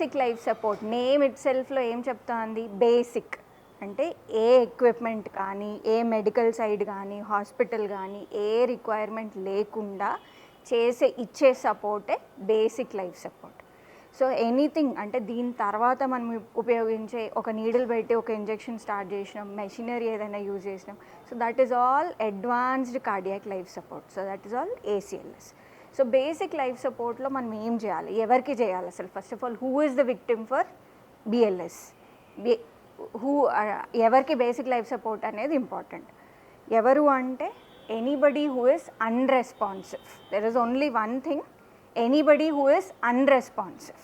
Basic life support name it సెల్ఫ్లో ఏం చెప్తోంది? బేసిక్ అంటే ఏ ఎక్విప్మెంట్ కానీ, ఏ మెడికల్ సైడ్ కానీ, హాస్పిటల్ కానీ ఏ రిక్వైర్మెంట్ లేకుండా ఇచ్చే సపోర్టే basic life support. So anything అంటే దీని తర్వాత మనం ఉపయోగించే ఒక నీడిల్ పెట్టి ఒక ఇంజెక్షన్ స్టార్ట్ చేసినాం, మెషినరీ ఏదైనా యూజ్ చేసినాం, so that is all advanced cardiac life support. So that is all ACLS. So basic life సపోర్ట్లో మనం ఏం చేయాలి, ఎవరికి చేయాలి అసలు? First of all who is the victim for BLS? ఎవరికి బేసిక్ లైఫ్ సపోర్ట్ అనేది ఇంపార్టెంట్. ఎవరు అంటే anybody who is unresponsive. There is only one thing, anybody who is unresponsive.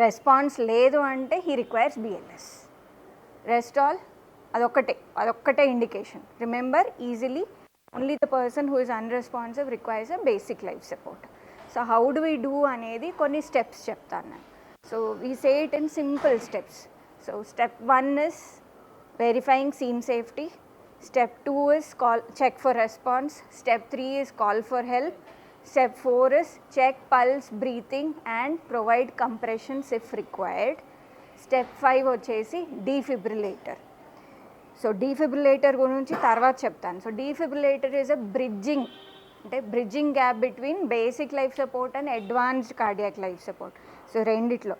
Response లేదు అంటే he requires BLS. Rest all అదొక్కటే indication. Remember easily, only the person who is unresponsive requires a basic life support. So how do we do అనేది కొన్ని steps చెప్తాను నేను. So we say it in simple steps. So step 1 is verifying scene safety. Step 2 is check for response. Step 3 is call for help. Step 4 is check pulse, breathing and provide compressions if required. Step 5 వచ్చేసి defibrillator. So defibrillator గురించి తర్వాత చెప్తాను. So defibrillator is a bridging gap between basic life support and advanced cardiac life support. So రెండిట్లో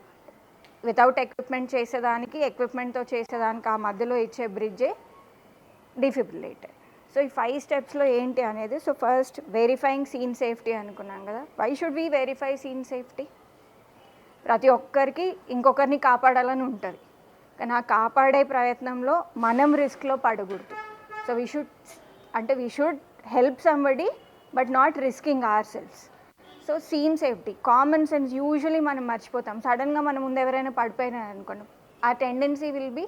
without equipment చేసేదానికి, ఎక్విప్మెంట్తో చేసేదానికి ఆ మధ్యలో ఇచ్చే బ్రిడ్జే డిఫిబ్రిలేటర్. సో ఈ 5 స్టెప్స్లో ఏంటి అనేది, so first verifying scene safety అనుకున్నాం కదా. Why should we verify scene safety? ప్రతి ఒక్కరికి ఇంకొకరిని కాపాడాలని ఉంటుంది, కానీ ఆ కాపాడే ప్రయత్నంలో మనం రిస్క్లో పడకూడదు. So we should help somebody but not risking our selfs. So scene safety, common sense usually మనం మర్చిపోతాం. సడన్గా మన ముందు ఎవరైనా పడిపోయినా అనుకోండి, ఆ టెండెన్సీ విల్ బి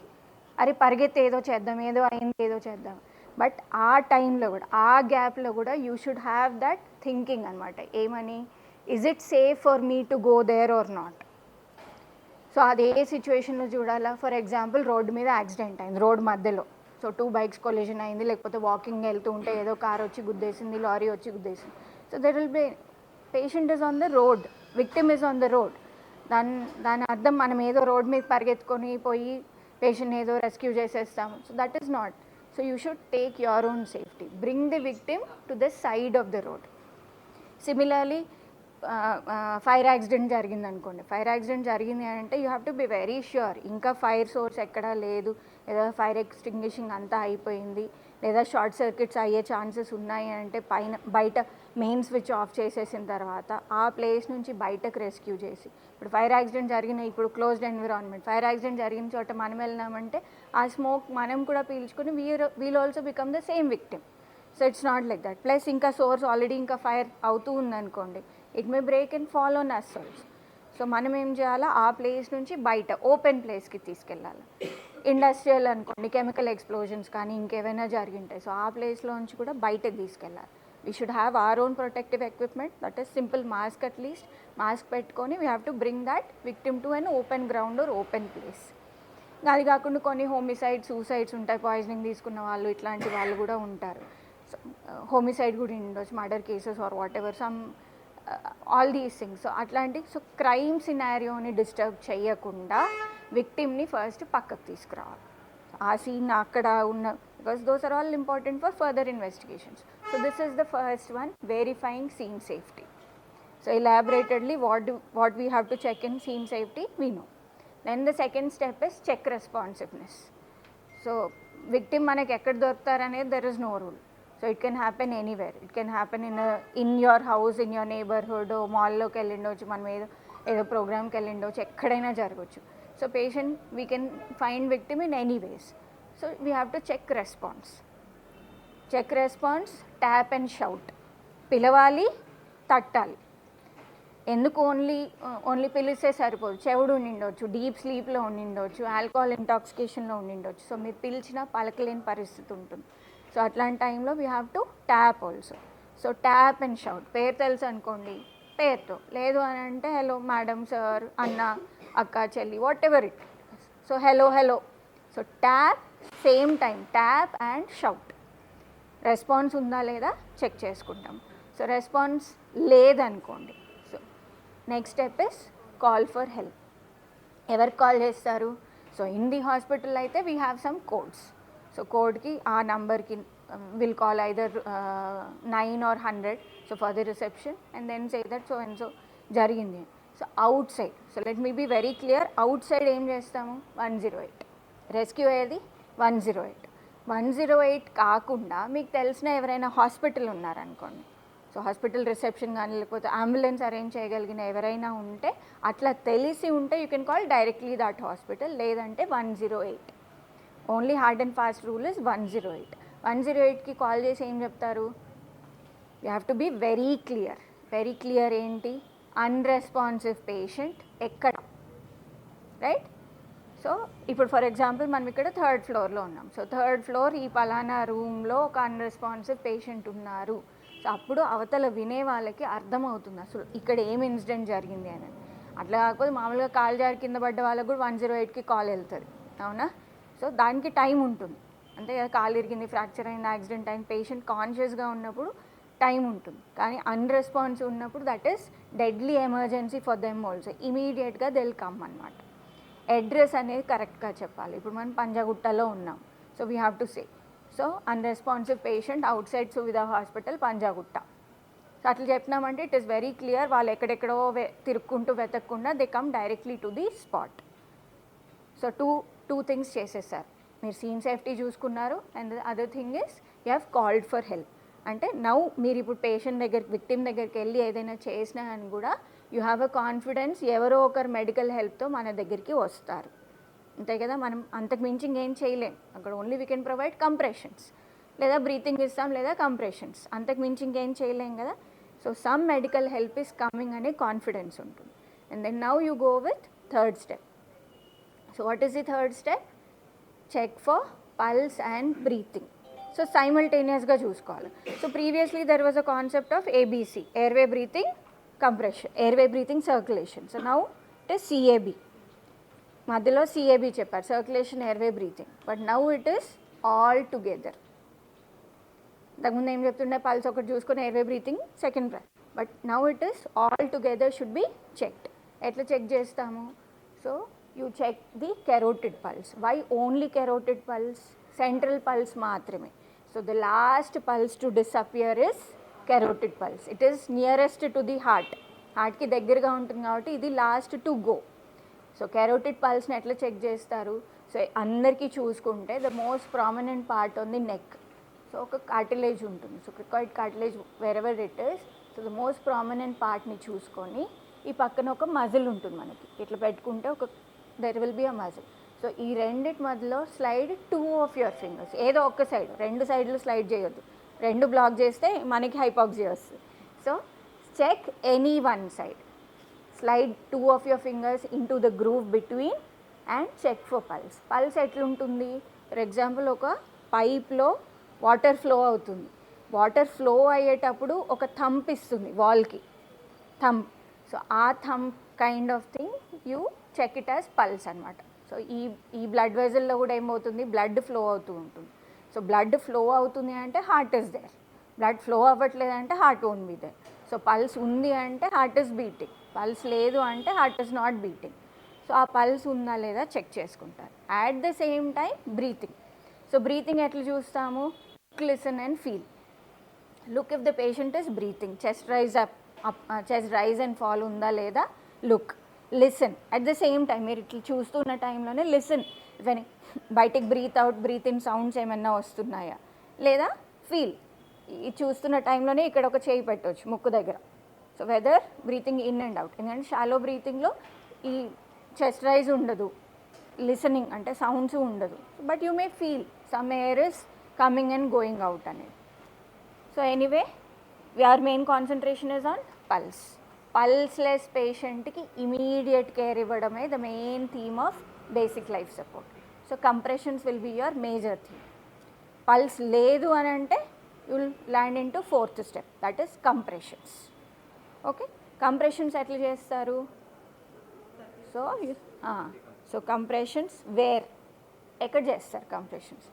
అరే పరిగెత్తి ఏదో చేద్దాం, ఏదో అయింది ఏదో చేద్దాం. బట్ ఆ టైంలో కూడా, ఆ గ్యాప్లో కూడా you should have that thinking అనమాట. ఏమని, is it safe for me to go there or not? So అది ఏ సిచ్యువేషన్లో చూడాలా? ఫర్ ఎగ్జాంపుల్ రోడ్డు మీద యాక్సిడెంట్ అయింది, రోడ్ మధ్యలో. సో 2 బైక్స్ కొలిజన్ అయింది, లేకపోతే వాకింగ్ వెళ్తూ ఉంటే ఏదో కార్ వచ్చి గుద్దేసింది, లారీ వచ్చి గుద్దేసింది. So there will be patient is on the road, victim is on the road. దాని అర్థం మనం ఏదో రోడ్ మీద పరిగెత్తుకొని పోయి పేషెంట్ ఏదో రెస్క్యూ చేసేస్తాము. So that is not. So you should take your own safety, bring the victim to the side of the road. Similarly fire accident జరిగింది అనుకోండి. ఫైర్ యాక్సిడెంట్ జరిగింది అంటే you have to be very sure ఇంకా fire source ఎక్కడా లేదు, లేదా fire extinguishing అంతా అయిపోయింది, లేదా షార్ట్ సర్క్యూట్స్ అయ్యే ఛాన్సెస్ ఉన్నాయి అంటే బయట మెయిన్ స్విచ్ ఆఫ్ చేసేసిన తర్వాత ఆ ప్లేస్ నుంచి బయటకు రెస్క్యూ చేసి, ఇప్పుడు ఫైర్ యాక్సిడెంట్ ఇప్పుడు క్లోజ్డ్ ఎన్విరాన్మెంట్, ఫైర్ యాక్సిడెంట్ జరిగిన చోట మనం వెళ్ళినామంటే ఆ స్మోక్ మనం కూడా పీల్చుకొని we'll also become the same victim. So it's not like that. Plus ఇంకా సోర్స్ ఆల్రెడీ ఇంకా ఫైర్ అవుతూ ఉందనుకోండి, it may break and fall on us also. So మనం ఏం చేయాలా, ఆ ప్లేస్ నుంచి బయట ఓపెన్ ప్లేస్కి తీసుకెళ్ళాలి. ఇండస్ట్రియల్ అనుకోండి, కెమికల్ ఎక్స్ప్లోజన్స్ కానీ ఇంకేమైనా జరిగింటాయి, సో ఆ ప్లేస్లోంచి కూడా బయటకు తీసుకెళ్ళాలి. We should have our own protective equipment, that is simple mask. At least mask పెట్టుకొని we have to bring that victim to an open ground or open place. అది కాకుండా కొన్ని హోమిసైడ్, సూసైడ్స్ ఉంటాయి, పాయిజనింగ్ తీసుకున్న వాళ్ళు, ఇట్లాంటి వాళ్ళు కూడా ఉంటారు. సో హోమిసైడ్ కూడా ఉండొచ్చు, murder cases or whatever, some all these things. So అట్లాంటి క్రైమ్ సినారియోని డిస్టర్బ్ చేయకుండా విక్టిమ్ని ఫస్ట్ పక్కకు తీసుకురావాలి. ఆ సీన్ అక్కడ ఉన్న, because those are all important for further investigations. So this is the first one, verifying scene safety. So elaboratedly what we have to check in scene safety we know. Then the second step is check responsiveness. So victim మనకి ఎక్కడ దొరుకుతారు అనేది there is no rule. So it can happen anywhere. It can happen in your house, in your neighborhood, మాల్లోకి వెళ్ళిండొచ్చు, మనం ఏదో ప్రోగ్రామ్కి వెళ్ళిండొచ్చు, ఎక్కడైనా జరగవచ్చు. So patient we can find victim in any ways. So we have to check response. Tap and shout. పిలవాలి, తట్టాలి. ఎందుకు only పిలిస్తే సరిపోదు, చెవుడు ఉండిండొచ్చు, డీప్ స్లీప్లో ఉండిండొచ్చు, ఆల్కహాల్ ఇంటాక్సికేషన్లో ఉండిండొచ్చు. సో మీరు పిలిచినా పలకలేని పరిస్థితి ఉంటుంది. సో అట్లాంటి టైంలో we have to tap also. So tap and shout. పేరు తెలుసు అనుకోండి, పేరుతో, లేదు అని అంటే హలో మేడం, సార్, అన్న, అక్క, చెల్లి, whatever it. So hello. So tap, same time tap and shout. Response ఉందా లేదా చెక్ చేసుకుంటాం. సో రెస్పాన్స్ లేదనుకోండి, so next step is call for help. ఎవరికి కాల్ చేస్తారు? సో ఇన్ ది హాస్పిటల్ అయితే we have some codes. So కోడ్కి ఆ నంబర్కి will call either 9 or 100 so for the reception and then say that so and so జరిగింది. So outside, so let me be very clear, outside ఏం చేస్తాము? 108. Rescue అయ్యేది 108. 108 కాకుండా మీకు తెలిసిన ఎవరైనా హాస్పిటల్ ఉన్నారనుకోండి, సో హాస్పిటల్ రిసెప్షన్ కానీ లేకపోతే అంబులెన్స్ అరేంజ్ చేయగలిగిన ఎవరైనా ఉంటే, అట్లా తెలిసి ఉంటే you can call directly that hospital, లేదంటే 108. Only hard and fast rule is 108. 108కి కాల్ చేసి ఏం చెప్తారు? You have to be very clear. Very clear ఏంటి? అన్రెస్పాన్సివ్ పేషెంట్ ఎక్కడ, రైట్? సో ఇప్పుడు ఫర్ ఎగ్జాంపుల్ మనం ఇక్కడ 3rd ఫ్లోర్లో ఉన్నాం. సో 3rd ఫ్లోర్ ఈ పలానా రూమ్లో ఒక అన్రెస్పాన్సివ్ పేషెంట్ ఉన్నారు. సో అప్పుడు అవతల వినే వాళ్ళకి అర్థమవుతుంది అసలు ఇక్కడ ఏం ఇన్సిడెంట్ జరిగింది అని. అట్లా కాకపోతే మామూలుగా కాలు జారి కింద పడ్డ వాళ్ళకు కూడా 108కి కాల్ వెళ్తుంది, అవునా? సో దానికి టైం ఉంటుంది, అంతే కదా. కాలు ఇరిగింది, ఫ్రాక్చర్ అయింది, యాక్సిడెంట్ అయింది, పేషెంట్ కాన్షియస్గా ఉన్నప్పుడు టైం ఉంటుంది. కానీ అన్రెస్పాన్సివ్ ఉన్నప్పుడు that is deadly emergency for them also. ఇమీడియట్గా దే విల్ కమ్ అనమాట. అడ్రస్ అనేది కరెక్ట్గా చెప్పాలి. ఇప్పుడు మనం పంజాగుట్టలో ఉన్నాం, so we have to say so unresponsive patient outside Suvidha hospital Panjagutta. So అట్లా చెప్పినామంటే ఇట్ ఈస్ వెరీ క్లియర్. వాళ్ళు ఎక్కడెక్కడో తిరుక్కుంటూ వెతకకుండా they come directly to the spot. So two things చేసేసారు. మీరు సీన్ సేఫ్టీ చూసుకున్నారు and the other thing is you have called for help. అంటే నౌ మీరు ఇప్పుడు పేషెంట్ దగ్గరికి, విక్టిమ్ దగ్గరికి వెళ్ళి ఏదైనా చేసినా అని కూడా యూ హ్యావ్ అ కాన్ఫిడెన్స్ ఎవరో ఒకరు మెడికల్ హెల్ప్తో మన దగ్గరికి వస్తారు, అంతే కదా. మనం అంతకు మించి ఇంకేం చేయలేం అక్కడ. Only we can provide compressions, లేదా బ్రీతింగ్ ఇస్తాం, లేదా కంప్రెషన్స్, అంతకు మించి ఇంకేం చేయలేం కదా. So some medical help is coming అనే కాన్ఫిడెన్స్ ఉంటుంది. And then now you go with 3rd step. So what is the 3rd step? Check for pulse and breathing. So సైమల్టేనియస్గా చూసుకోవాలి. So previously there was a concept of ABC, airway breathing compression, airway breathing circulation. So now it is CAB. మధ్యలో CAB చెప్పారు, circulation, airway breathing. But now it is all together. ఇంతకుముందు ఏం చెప్తుండే? Pulse ఒకటి చూసుకొని airway breathing second prime. But now it is all together should be checked. ఎట్లా check చేస్తాము? So you check the carotid pulse. Why only carotid pulse? Central pulse మాత్రమే. So the last pulse to disappear is carotid pulse. It is nearest to the heart, హార్ట్కి దగ్గరగా ఉంటుంది కాబట్టి ఇది last to go. So carotid పల్స్ని ఎట్లా check చేస్తారు? So అందరికీ చూసుకుంటే the most prominent part on the neck. So ఒక కార్టిలేజ్ ఉంటుంది, so cricoid cartilage wherever it is. So the most prominent పార్ట్ని చూసుకొని ఈ పక్కన ఒక మజిల్ ఉంటుంది మనకి, ఇట్లా పెట్టుకుంటే ఒక there will be a muscle. So ఈ రెండిటి మధ్యలో స్లైడ్ 2 of your fingers, ఏదో ఒక్క సైడ్, 2 సైడ్లు స్లైడ్ చేయొద్దు. 2 బ్లాక్ చేస్తే మనకి హైపాక్సియా వస్తుంది. So check any one side, slide 2 of your fingers into the groove between and check for pulse. Pulse ఎట్లుంటుంది? ఫర్ ఎగ్జాంపుల్ ఒక పైప్లో వాటర్ ఫ్లో అవుతుంది. వాటర్ ఫ్లో అయ్యేటప్పుడు ఒక థంప్ ఇస్తుంది వాల్కి, థంప్. సో ఆ thump kind of thing you check it as pulse అనమాట. సో ఈ బ్లడ్ వెజల్లో కూడా ఏమవుతుంది? బ్లడ్ ఫ్లో అవుతూ ఉంటుంది. సో బ్లడ్ ఫ్లో అవుతుంది అంటే heart is there. Blood flow అవ్వట్లేదంటే heart won't be there. So pulse ఉంది అంటే హార్ట్ ఇస్ బీటింగ్, పల్స్ లేదు అంటే heart is not beating. So ఆ పల్స్ ఉందా లేదా చెక్ చేసుకుంటారు. At the same time breathing. So breathing ఎట్లా చూస్తాము? Listen and feel. Look if the patient is breathing, chest rise up, chest rise and fall ఉందా లేదా look. Listen at the same time, మీరు ఇట్లా చూస్తున్న టైంలోనే లిసన్, వెన్ బయటికి breathe out, breathe in sounds ఏమన్నా వస్తున్నాయా లేదా ఫీల్. ఇది చూస్తున్న టైంలోనే ఇక్కడ ఒక చేయి పెట్టవచ్చు ముక్కు దగ్గర. So whether breathing in and out. ఎందుకంటే షాలో బ్రీతింగ్లో ఈ చెస్ట్ రైజ్ ఉండదు, లిసనింగ్ అంటే సౌండ్స్ ఉండదు. But you may feel some air is coming and going out అనేది. So anyway our main concentration is on pulse. Pulseless పేషెంట్కి immediate care ఇవ్వడమే the main theme of basic life support. So compressions will be your major theme. Pulse లేదు అని అంటే you will land in to 4th step, that is compressions. Okay, compressions ఎట్లా చేస్తారు? So compressions wear, ఎక్కడ చేస్తారు compressions?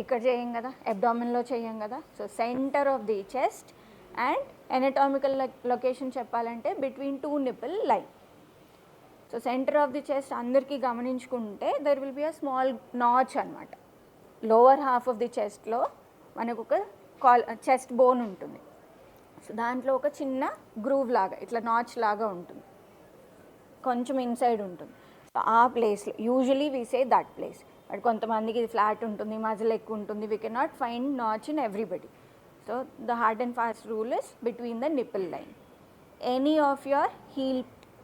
ఇక్కడ చేయం కదా, అబ్డామిన్లో చేయం కదా. So center of the chest and anatomical location చెప్పాలంటే between 2 nipple line. So center of the chest అందరికీ గమనించుకుంటే there will be a small notch అనమాట. లోవర్ హాఫ్ ఆఫ్ ది చెస్ట్లో మనకు ఒక చెస్ట్ బోన్ ఉంటుంది. సో దాంట్లో ఒక చిన్న గ్రూవ్ లాగా ఇట్లా నాచ్ లాగా ఉంటుంది, కొంచెం ఇన్సైడ్ ఉంటుంది. సో ఆ ప్లేస్లో usually we say that place. But కొంతమందికి ఇది ఫ్లాట్ ఉంటుంది, మజిల్ ఎక్కువ ఉంటుంది. We can not find notch in everybody. So the hard and fast rule is between the nipple line. Any of your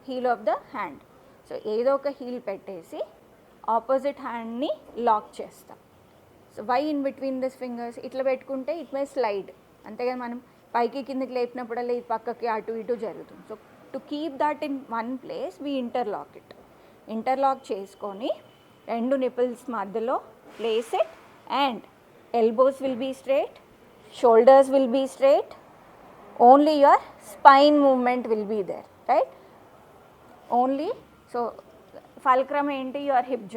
heel of the hand. So ఏదో ఒక heel పెట్టేసి opposite హ్యాండ్ని lock చేస్తాం. So why in between this fingers? ఇట్లా పెట్టుకుంటే it may slide, అంతేగాని మనం పైకి కిందకి లేపినప్పుడల్లా ఇది పక్కకి అటు ఇటు జరుగుతుంది. So to keep that in one place we interlock it. Interlock చేసుకొని రెండు నిపుల్స్ మధ్యలో place it, and elbows will be straight, shoulders will be straight, only your spine movement will be there, right? Only. So fulcrum ఏంటి? Your hip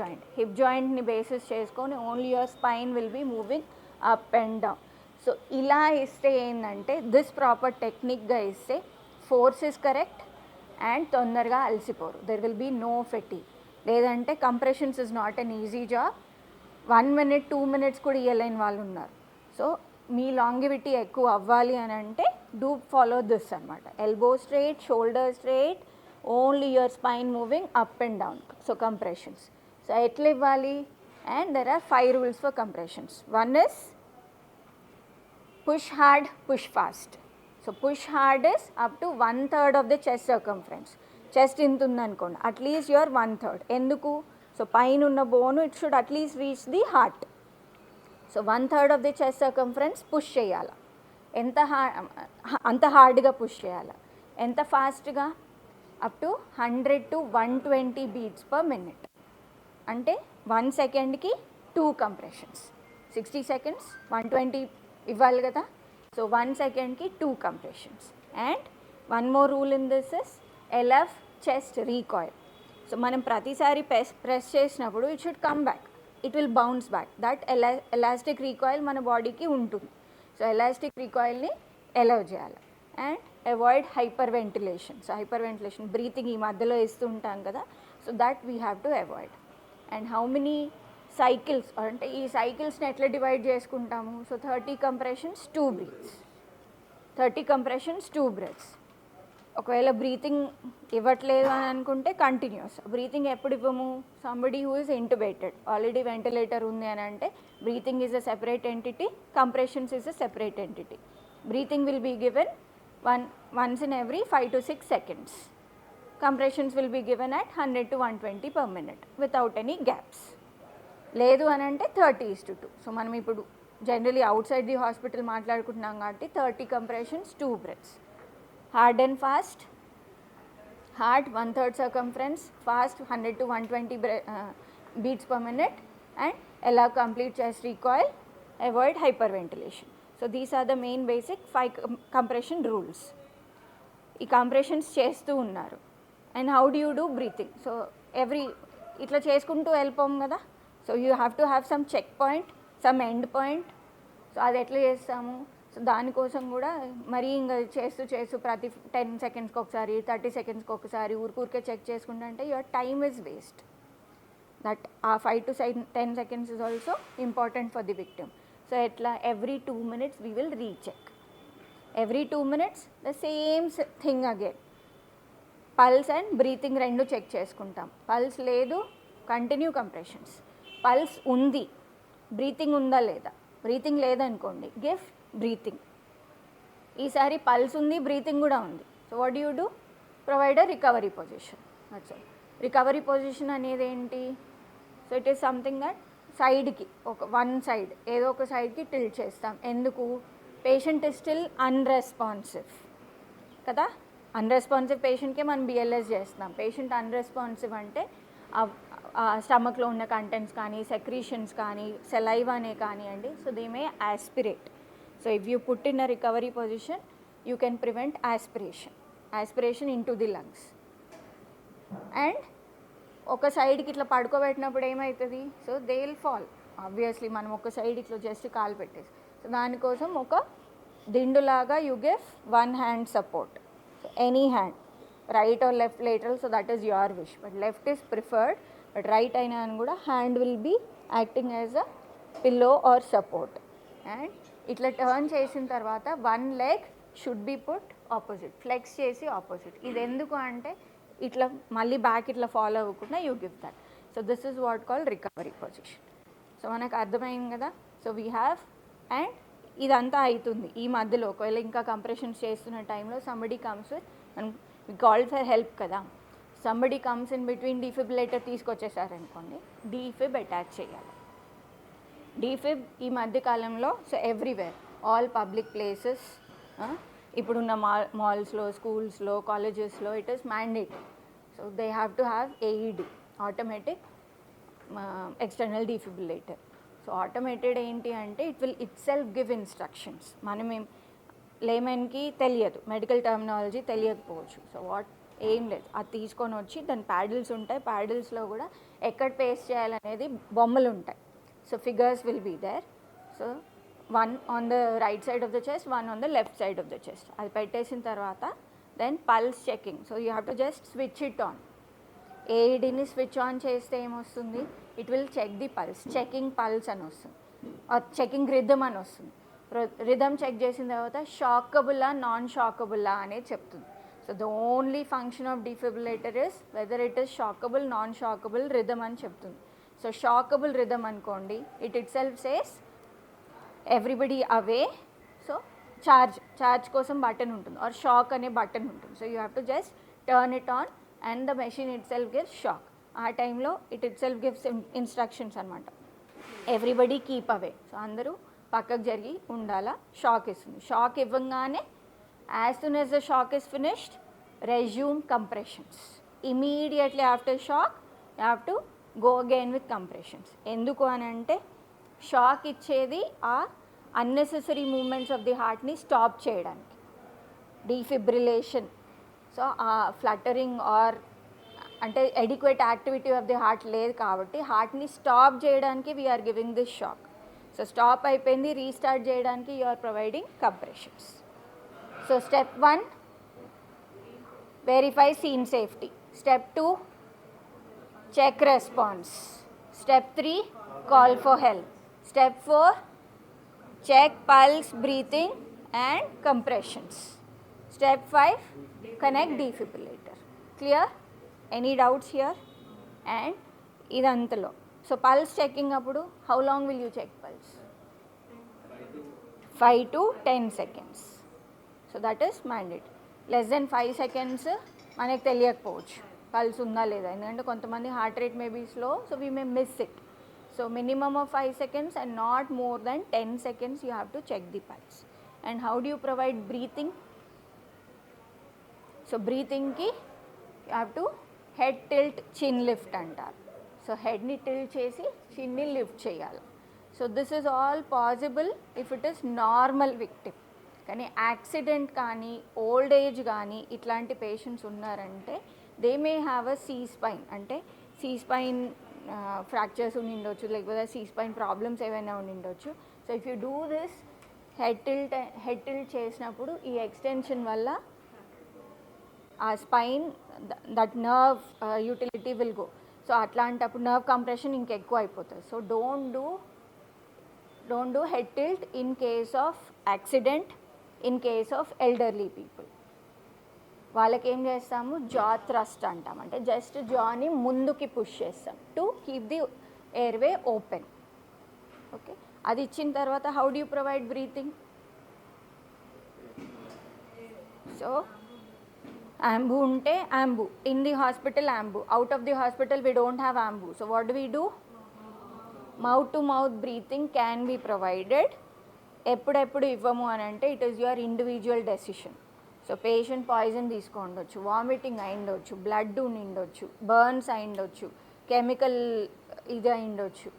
జాయింట్ని basis చేసుకొని only your spine will be moving up and down. So ఇలా ఇస్తే ఏంటంటే this proper టెక్నిక్గా ఇస్తే force is correct and తొందరగా అలసిపోరు. There will be no fatigue. లేదంటే compressions is not an easy job. 1 minute 2 minutes కూడా ఇవ్వలేని వాళ్ళు ఉన్నారు. సో మీ లాంగివిటీ ఎక్కువ అవ్వాలి అని అంటే డూ ఫాలో దిస్ అనమాట. Elbow straight, shoulder straight, only your spine moving up and down. So compressions. So ఎట్లా ఇవ్వాలి? And there are 5 rules for compressions. One is push hard, push fast. So push hard is up to 1/3 of the chest circumference. Chest ఇంత ఉందనుకోండి, at least your 1/3. ఎందుకు? So పైన ఉన్న బోను it should at least reach the heart. So 1/3 of the chest circumference push చేయాలి. అంత హార్డ్గా push చేయాలి. ఎంత ఫాస్ట్గా? Up to 100 to 120 beats per minute. అంటే 1 secondకి 2 compressions. 60 seconds 120 ఇవ్వాలి కదా. So 1 secondకి 2 compressions. And one more rule in this is LF chest recoil. So మనం ప్రతిసారి ప్రెస్ చేసినప్పుడు it should come back, it will bounce back. That elastic recoil మన బాడీకి ఉంటుంది. So elastic రీకాయిల్ని allow చేయాలి. And avoid hyper ventilation. So hyper ventilation breathing ఈ మధ్యలో ఇస్తూ ఉంటాం కదా. So that we have to avoid. And how many cycles అంటే ఈ సైకిల్స్ని ఎట్లా డివైడ్ చేసుకుంటాము? So 30 compressions 2 breaths, 30 compressions 2 breaths. ఒకవేళ బ్రీతింగ్ ఇవ్వట్లేదు అని అనుకుంటే కంటిన్యూస్ బ్రీతింగ్ ఎప్పుడు ఇవ్వము? Somebody who is intubated, already ventilator ఉంది అని అంటే breathing is a separate entity, compressions is a separate entity. Breathing will be given once in every 5 to 6 seconds. Compressions will be given at 100 to 120 per minute without any gaps. లేదు అని అంటే 30:2. So మనం ఇప్పుడు generally out side the hospital మాట్లాడుకుంటున్నాం కాబట్టి 30 compressions 2 breaths. Hard and fast. Hard 1/3 circumference, fast 100 to 120 beats per minute, and allow complete chest recoil, avoid hyperventilation. So these are the main basic 5 compression rules. ఈ compressions చేస్తూ ఉన్నారు. And how do you do breathing? So ఇట్లా చేసుకుంటూ వెళ్ళిపోం కదా. So you have to have some check point, some end point. So అది ఎట్లా చేస్తాము? సో దానికోసం కూడా మరీ ఇంకా చేస్తూ ప్రతి 10 secondsకి ఒకసారి 30 secondsకి ఒకసారి ఊరికే చెక్ చేసుకుంటా అంటే your time is waste. That uh 5 to 10 seconds is also important for the victim. So ఎట్లా? Every 2 minutes we will recheck. Every 2 minutes the same thing again. Pulse and breathing రెండు చెక్ చేసుకుంటాం. Pulse లేదు, continue compressions. Pulse ఉంది, breathing ఉందా లేదా? Breathing లేదనుకోండి, give breathing. ఈసారి pulse ఉంది, బ్రీతింగ్ కూడా ఉంది. So what you do? Provide a recovery position. అచ్చా, రికవరీ పొజిషన్ అనేది ఏంటి? So it is something that సైడ్కి వన్ సైడ్ ఏదో ఒక సైడ్కి టిల్ట్ చేస్తాం. ఎందుకు? పేషెంట్ ఇస్ స్టిల్ అన్రెస్పాన్సివ్ కదా. అన్రెస్పాన్సివ్ పేషెంట్కే మనం బిఎల్ఎస్ చేస్తున్నాం. పేషెంట్ అన్రెస్పాన్సివ్ అంటే స్టమక్లో ఉన్న కంటెంట్స్ కానీ, సెక్రీషన్స్ కానీ, సెలైవానే కానివ్వండి, so they may aspirate. So if you put in a recovery position you can prevent aspiration in to the lungs. And ఒక సైడ్కి ఇట్లా పడుకోబెట్టినప్పుడు ఏమవుతుంది? So they will fall. Obviously మనం ఒక సైడ్ ఇట్లా జస్ట్ కాలు పెట్టేసి, సో దానికోసం ఒక దిండులాగా you give 1 hand support. So any hand, right or left lateral, so that is your wish, but left is preferred. But right అయినా అని కూడా hand will be acting as a pillow or support. And ఇట్లా turn చేసిన తర్వాత one leg should be put opposite, flex చేసి opposite. ఇది ఎందుకు అంటే ఇట్లా మళ్ళీ బ్యాక్ ఇట్లా ఫాలో అవ్వకుండా you give that. So this is what call recovery position. So మనకు అర్థమైంది కదా. సో వీ హ్యావ్, అండ్ ఇదంతా అవుతుంది ఈ మధ్యలో ఒకవేళ ఇంకా కంప్రెషన్స్ చేస్తున్న టైంలో సంబడి కమ్స్ విత్, మనం వి కాల్ ఫర్ హెల్ప్ కదా, somebody comes in between defibrillator తీసుకొచ్చేసారనుకోండి, డీఫిబ్ అటాచ్ చేయాలి. డీఫిబ్ ఈ మధ్య కాలంలో so everywhere, all public places, ఇప్పుడున్న మాల్స్లో, స్కూల్స్లో, కాలేజెస్లో it is mandatory. So they have to have AED, automatic external defibrillator. So automated ఏంటి అంటే it will itself give instructions. మనమేం లేమెన్కి తెలియదు, మెడికల్ టర్మినాలజీ తెలియకపోవచ్చు. సో ఏం లేదు, అది తీసుకొని వచ్చి దాని ప్యాడిల్స్ ఉంటాయి, ప్యాడిల్స్లో కూడా ఎక్కడ పేస్ట్ చేయాలనేది బొమ్మలు ఉంటాయి. So figures will be there. So one on the right side of the chest, one on the left side of the chest. అది పెట్టేసిన తర్వాత then pulse checking. So you have to just switch it on. ఏఈడిని switch on చేస్తే ఏమొస్తుంది, it will check the pulse, checking pulse అని వస్తుంది, checking rhythm అని వస్తుంది. రిథమ్ చెక్ చేసిన తర్వాత షాకబుల్లా నాన్ షాకబుల్లా అనేది చెప్తుంది. So the only function of defibrillator is whether it is shockable, non shockable rhythm అని చెప్తుంది. సో షాకబుల్ రిథమ్ అనుకోండి, it it self says everybody away. So charge కోసం బటన్ ఉంటుంది, ఆర్ షాక్ అనే బటన్ ఉంటుంది. So you have to just turn it on and the machine it self gives shock. ఆ టైంలో it self gives instructions అనమాట, everybody keep away. So అందరూ పక్కకు జరిగి ఉండాలా, షాక్ ఇస్తుంది. షాక్ ఇవ్వగానే as soon as the shock is finished, resume compressions. Immediately after shock you have to go again with compressions. ఎందుకు అని అంటే షాక్ ఇచ్చేది ఆ అన్నెసెసరీ మూమెంట్స్ ఆఫ్ ది హార్ట్ని స్టాప్ చేయడానికి, డీఫిబ్రిలేషన్. సో ఆ ఫ్లటరింగ్ ఆర్ అంటే adequate activity of the heart లేదు కాబట్టి హార్ట్ని స్టాప్ చేయడానికి we are giving this shock. So stop అయిపోయింది, రీస్టార్ట్ చేయడానికి you are providing compressions. So step 1 verify scene safety, step 2 check response, step 3 call for help, step 4 check pulse, breathing and compressions, step 5 connect defibrillator. Clear? Any doubts here? And idantalo. So pulse checking appudu how long will you check pulse? 5 to 10 seconds. So that is mandatory. Less than 5 seconds మనకు తెలియకపోవచ్చు pulse ఉందా లేదా, ఎందుకంటే కొంతమంది heart rate may be slow, so we may miss it. So minimum of 5 seconds and not more than 10 seconds you have to check the pulse. And how do you provide breathing? So బ్రీతింగ్కి you have to head tilt, chin lift అంటారు. So హెడ్ని tilt చేసి చిన్ని lift చేయాలి. So this is all possible if it is normal victim. కానీ accident కానీ old age కానీ ఇట్లాంటి పేషెంట్స్ ఉన్నారంటే they may have a C spine, అంటే సీ స్పైన్ ఫ్రాక్చర్స్ ఉండిండొచ్చు, లేకపోతే సీ స్పైన్ ప్రాబ్లమ్స్ ఏవైనా ఉండిండొచ్చు. So if you do this head tilt చేసినప్పుడు ఈ ఎక్స్టెన్షన్ వల్ల ఆ spine that nerve utility will go. So అట్లాంటప్పుడు నర్వ్ కంప్రెషన్ ఇంకెక్కువ అయిపోతుంది. So don't do head tilt in case of accident, in case of elderly people. వాళ్ళకి ఏం చేస్తాము, జా థ్రస్ట్ అంటాం, అంటే జస్ట్ జాని ముందుకి పుష్ చేస్తాం to keep the airway open. Okay, అది ఇచ్చిన తర్వాత how do you provide breathing? So AMBU unte AMBU, in the hospital AMBU, out of the hospital we don't have AMBU. So what do? Mouth to mouth breathing can be provided. ఎప్పుడెప్పుడు ఇవ్వము అని అంటే it is your individual decision. So patient poison తీసుకోండొచ్చు, vomiting అయిండొచ్చు, blood ఉండిండొచ్చు, burns అయిండొచ్చు, chemical ఇది అయిండొచ్చు.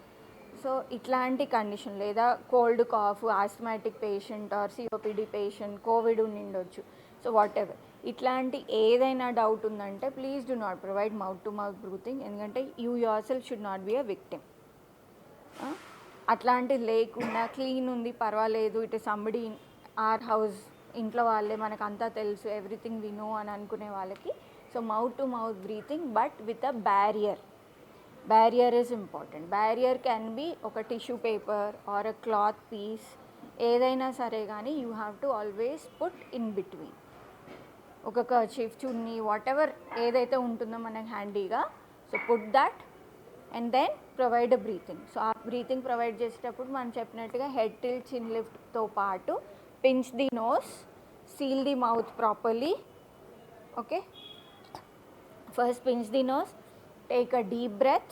సో ఇట్లాంటి కండిషన్, లేదా cold cough, asthmatic patient or COPD patient, covid ఉండిండొచ్చు. సో వాట్ ఎవర్, ఇట్లాంటి ఏదైనా డౌట్ ఉందంటే please do not provide mouth to mouth breathing, ఎందుకంటే you yourself should not be a victim. అట్లాంటిది లేకుండా క్లీన్ ఉంది పర్వాలేదు, it is somebody or house, ఇంట్లో వాళ్ళే మనకు అంతా తెలుసు, ఎవ్రీథింగ్ వి నో అని అనుకునే వాళ్ళకి So mouth to mouth breathing, but with a barrier. Barrier is important. Barrier can be ఒక tissue paper or a cloth piece, ఏదైనా సరే కానీ you have to always put in between. ఒక kerchief, చున్నీ, whatever ఏదైతే ఉంటుందో మనకు హ్యాండీగా, so put that and then provide a breathing. సో ఆ బ్రీతింగ్ ప్రొవైడ్ చేసేటప్పుడు మనం చెప్పినట్టుగా హెడ్ టిల్ట్, చిన్ లిఫ్ట్తో పాటు pinch the nose, seal the mouth properly. Okay, first pinch the nose, take a deep breath,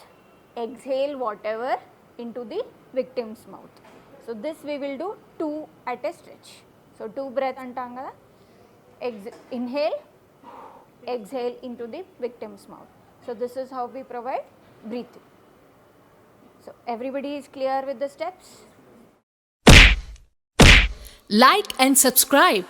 exhale whatever into the victim's mouth. So this we will do 2 at a stretch. So 2 breath antam kada, inhale, exhale into the victim's mouth. So this is how we provide breathing. So everybody is clear with the steps? Like and subscribe.